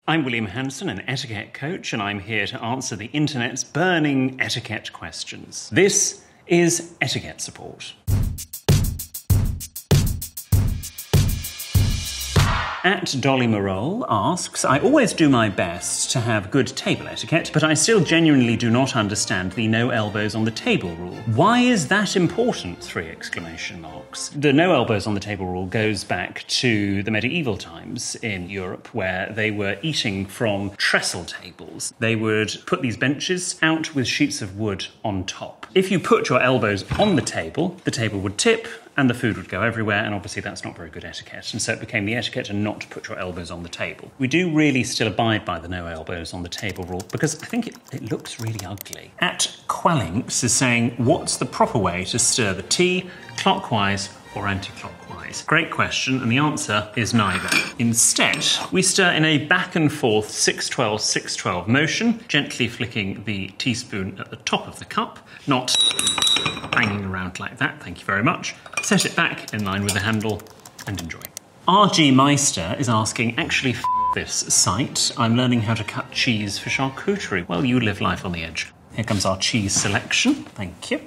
I'm William Hanson, an etiquette coach, and I'm here to answer the internet's burning etiquette questions. This is Etiquette Support. At Dolly Marole asks, I always do my best to have good table etiquette, but I still genuinely do not understand the no elbows on the table rule. Why is that important? 3 exclamation marks. The no elbows on the table rule goes back to the medieval times in Europe, where they were eating from trestle tables. They would put these benches out with sheets of wood on top. If you put your elbows on the table would tip, and the food would go everywhere, and obviously that's not very good etiquette. And so it became the etiquette to not put your elbows on the table. We do really still abide by the no elbows on the table rule because I think it looks really ugly. At Quellinks is saying, what's the proper way to stir the tea, clockwise or anti-clockwise? Great question, and the answer is neither. Instead, we stir in a back and forth 6-12, 6-12 motion, gently flicking the teaspoon at the top of the cup, not banging around like that, thank you very much. Set it back in line with the handle and enjoy. RG Meister is asking, actually f this site, I'm learning how to cut cheese for charcuterie. Well, you live life on the edge. Here comes our cheese selection, thank you.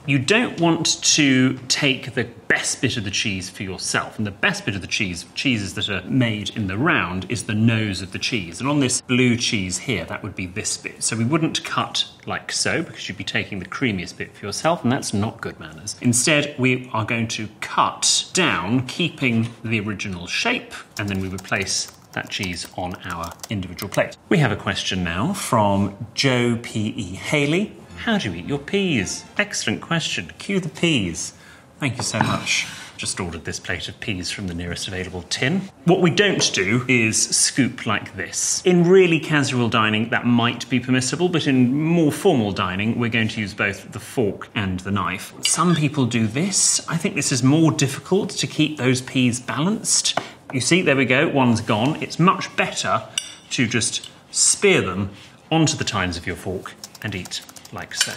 You don't want to take the best bit of the cheese for yourself. And the best bit of the cheeses that are made in the round, is the nose of the cheese. And on this blue cheese here, that would be this bit. So we wouldn't cut like so, because you'd be taking the creamiest bit for yourself, and that's not good manners. Instead, we are going to cut down, keeping the original shape, and then we would place that cheese on our individual plate. We have a question now from Joe P.E. Haley. How do you eat your peas? Excellent question. Cue the peas. Thank you so much. Just ordered this plate of peas from the nearest available tin. What we don't do is scoop like this. In really casual dining, that might be permissible, but in more formal dining, we're going to use both the fork and the knife. Some people do this. I think this is more difficult to keep those peas balanced. You see, there we go, one's gone. It's much better to just spear them onto the tines of your fork and eat like so.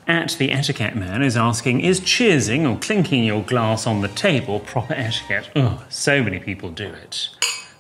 At the Etiquette Man is asking, is cheersing or clinking your glass on the table proper etiquette? Oh, so many people do it.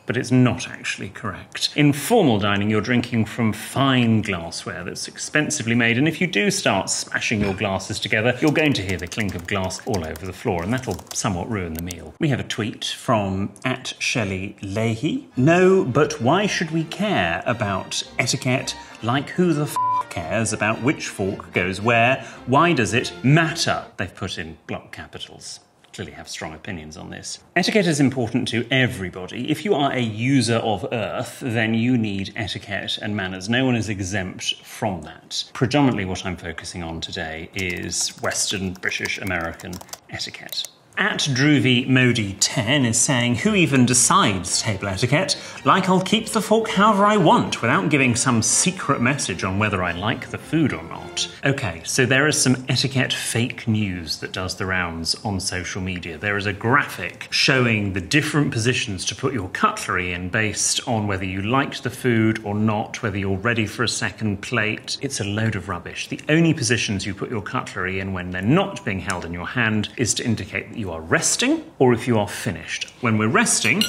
But it's not actually correct. In formal dining, you're drinking from fine glassware that's expensively made, and if you do start smashing your glasses together, you're going to hear the clink of glass all over the floor, and that'll somewhat ruin the meal. We have a tweet from @Shelley Leahy. No, but why should we care about etiquette? Like who the f cares about which fork goes where? Why does it matter? They've put in block capitals. Clearly have strong opinions on this. Etiquette is important to everybody. If you are a user of earth, then you need etiquette and manners. No one is exempt from that. Predominantly what I'm focusing on today is Western, British, American etiquette. At Droovy Modi 10 is saying, who even decides table etiquette? Like I'll keep the fork however I want, without giving some secret message on whether I like the food or not. Okay, so there is some etiquette fake news that does the rounds on social media. There is a graphic showing the different positions to put your cutlery in based on whether you liked the food or not, whether you're ready for a second plate. It's a load of rubbish. The only positions you put your cutlery in when they're not being held in your hand is to indicate that you are resting or if you are finished. When we're resting,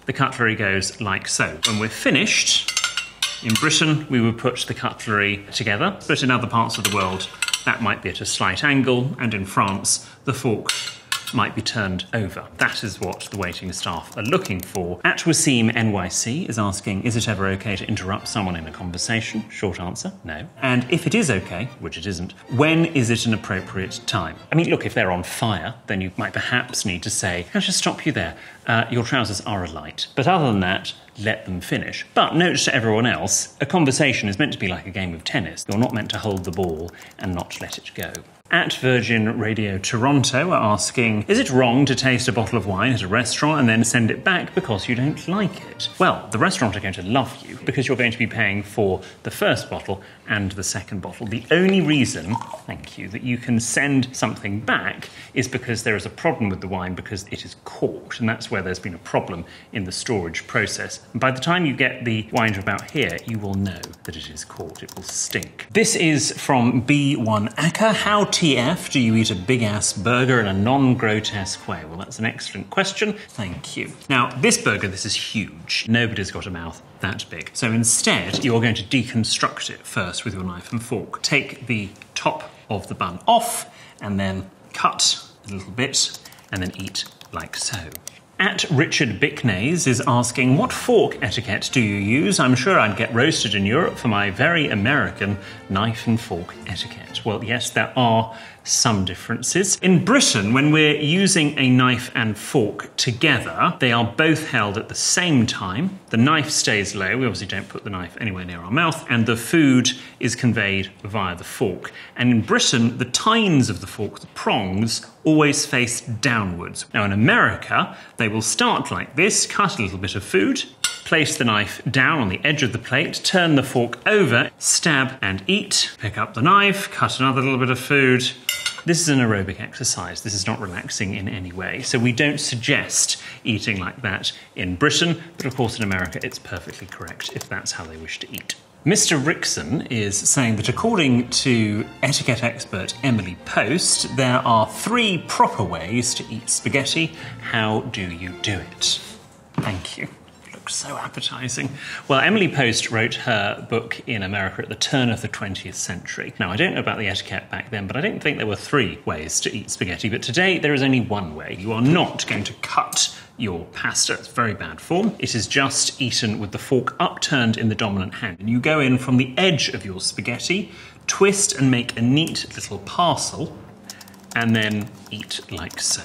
the cutlery goes like so. When we're finished, in Britain, we would put the cutlery together, but in other parts of the world, that might be at a slight angle, and in France, the fork might be turned over. That is what the waiting staff are looking for. At Wasim NYC is asking, is it ever okay to interrupt someone in a conversation? Short answer, no. And if it is okay, which it isn't, when is it an appropriate time? I mean, look, if they're on fire, then you might perhaps need to say, can I just stop you there? Your trousers are alight. But other than that, let them finish. But note to everyone else, a conversation is meant to be like a game of tennis. You're not meant to hold the ball and not let it go. At Virgin Radio Toronto are asking, is it wrong to taste a bottle of wine at a restaurant and then send it back because you don't like it? Well, the restaurant are going to love you because you're going to be paying for the first bottle and the second bottle. The only reason, thank you, that you can send something back is because there is a problem with the wine because it is corked, and that's where there's been a problem in the storage process. And by the time you get the wine to about here, you will know that it is corked. It will stink. This is from B1 Acker. How WTF do you eat a big-ass burger in a non-grotesque way? Well, that's an excellent question. Thank you. Now, this burger, this is huge. Nobody's got a mouth that big. So instead, you're going to deconstruct it first with your knife and fork. Take the top of the bun off and then cut a little bit and then eat like so. At Richard Bicknays is asking, what fork etiquette do you use? I'm sure I'd get roasted in Europe for my very American knife and fork etiquette. Well, yes, there are some differences. In Britain, when we're using a knife and fork together, they are both held at the same time. The knife stays low. We obviously don't put the knife anywhere near our mouth, and the food is conveyed via the fork. And in Britain, the tines of the fork, the prongs, always face downwards. Now, in America, they will start like this, cut a little bit of food, place the knife down on the edge of the plate, turn the fork over, stab and eat, pick up the knife, cut another little bit of food. This is an aerobic exercise. This is not relaxing in any way. So we don't suggest eating like that in Britain, but of course in America it's perfectly correct if that's how they wish to eat. Mr. Rickson is saying that according to etiquette expert Emily Post, there are 3 proper ways to eat spaghetti. How do you do it? Thank you. Looks so appetizing. Well, Emily Post wrote her book in America at the turn of the 20th century. Now, I don't know about the etiquette back then, but I don't think there were 3 ways to eat spaghetti. But today, there is only 1 way. You are not going to cut your pasta. It's very bad form. It is just eaten with the fork upturned in the dominant hand. And you go in from the edge of your spaghetti, twist and make a neat little parcel, and then eat like so.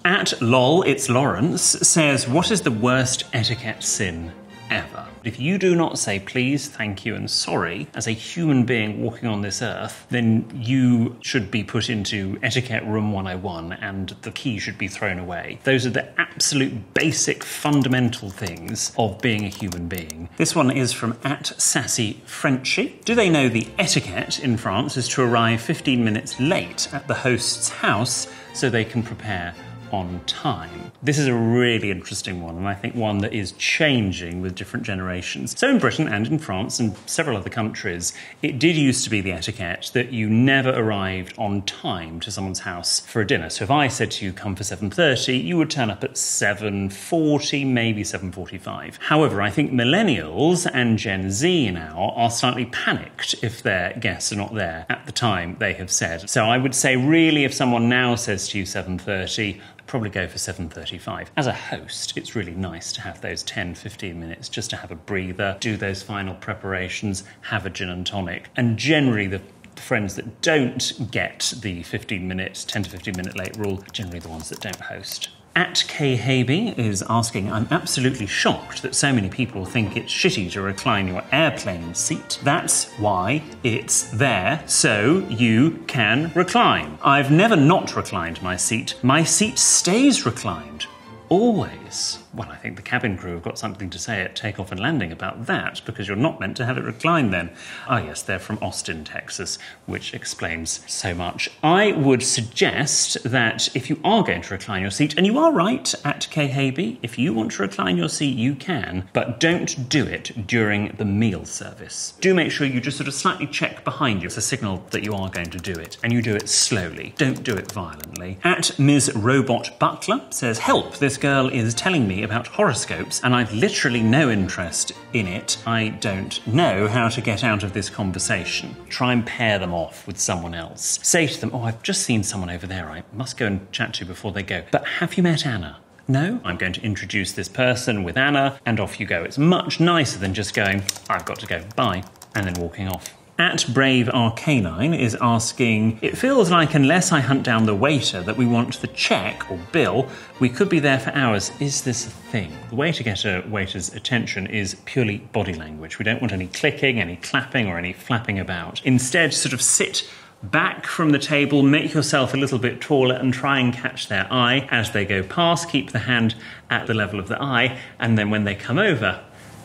At lol, it's Lawrence says, what is the worst etiquette sin ever? If you do not say please, thank you, and sorry as a human being walking on this earth, then you should be put into etiquette room 101 and the key should be thrown away. Those are the absolute basic fundamental things of being a human being. This one is from at Sassy Frenchy. Do they know the etiquette in France is to arrive 15 minutes late at the host's house so they can prepare on time? This is a really interesting one, and I think one that is changing with different generations. So in Britain and in France and several other countries, it did used to be the etiquette that you never arrived on time to someone's house for a dinner. So if I said to you, come for 7:30, you would turn up at 7:40, maybe 7:45. However, I think millennials and Gen Z now are slightly panicked if their guests are not there at the time they have said. So I would say really if someone now says to you 7:30, probably go for 7:35. As a host, it's really nice to have those 10-15 minutes just to have a breather, do those final preparations, have a gin and tonic. And generally the friends that don't get the 10 to 15 minute late rule are generally the ones that don't host. At K. Habe is asking, I'm absolutely shocked that so many people think it's shitty to recline your airplane seat. That's why it's there, so you can recline. I've never not reclined my seat. My seat stays reclined. Always. Well, I think the cabin crew have got something to say at takeoff and landing about that, because you're not meant to have it reclined then. Ah, yes, they're from Austin, Texas, which explains so much. I would suggest that if you are going to recline your seat, and you are right at K. Habe, if you want to recline your seat, you can, but don't do it during the meal service. Do make sure you just sort of slightly check behind you. It's a signal that you are going to do it, and you do it slowly. Don't do it violently. At Ms. Robot Butler says, help, this girl is telling me about horoscopes and I've literally no interest in it. I don't know how to get out of this conversation. Try and pair them off with someone else. Say to them, oh, I've just seen someone over there I must go and chat to before they go. But have you met Anna? No? I'm going to introduce this person with Anna and off you go. It's much nicer than just going, I've got to go, bye, and then walking off. At Brave Arcanine is asking, it feels like unless I hunt down the waiter that we want the check or bill, we could be there for hours. Is this a thing? The way to get a waiter's attention is purely body language. We don't want any clicking, any clapping or any flapping about. Instead, sort of sit back from the table, make yourself a little bit taller and try and catch their eye as they go past. Keep the hand at the level of the eye, and then when they come over,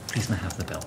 please may I have the bill.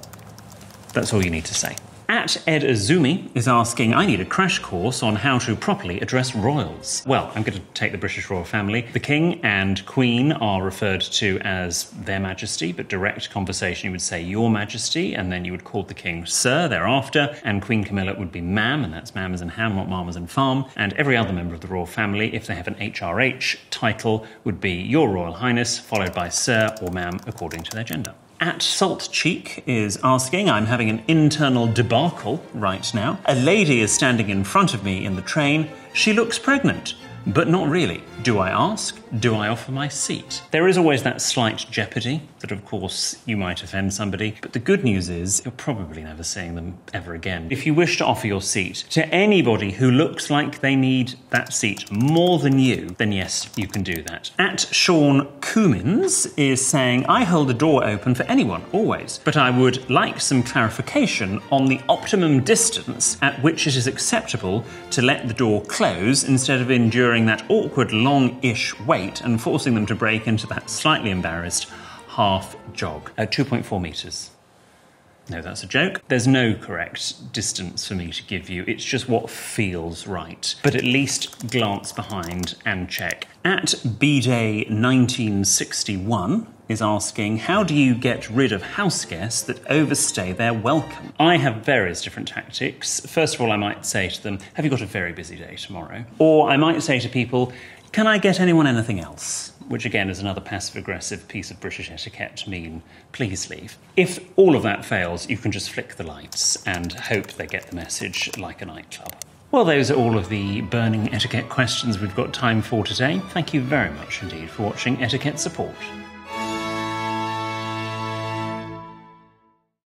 That's all you need to say. At Ed Azumi is asking, I need a crash course on how to properly address royals. Well, I'm going to take the British royal family. The King and Queen are referred to as Their Majesty, but direct conversation you would say Your Majesty, and then you would call the King Sir thereafter, and Queen Camilla would be Ma'am, and that's Ma'am as in ham, not Ma'am as in farm, and every other member of the royal family, if they have an HRH title, would be Your Royal Highness, followed by Sir or Ma'am according to their gender. At Salt Cheek is asking, I'm having an internal debacle right now. A lady is standing in front of me in the train. She looks pregnant, but not really. Do I ask? Do I offer my seat? There is always that slight jeopardy that, of course, you might offend somebody, but the good news is you're probably never seeing them ever again. If you wish to offer your seat to anybody who looks like they need that seat more than you, then yes, you can do that. At Sean Coomins is saying, I hold the door open for anyone, always, but I would like some clarification on the optimum distance at which it is acceptable to let the door close instead of enduring that awkward long-ish wait and forcing them to break into that slightly embarrassed half jog at 2.4 metres. No, that's a joke. There's no correct distance for me to give you. It's just what feels right. But at least glance behind and check. At B-Day 1961 is asking, how do you get rid of house guests that overstay their welcome? I have various different tactics. First of all, I might say to them, have you got a very busy day tomorrow? Or I might say to people, can I get anyone anything else? Which again is another passive-aggressive piece of British etiquette to mean, please leave. If all of that fails, you can just flick the lights and hope they get the message like a nightclub. Well, those are all of the burning etiquette questions we've got time for today. Thank you very much indeed for watching Etiquette Support.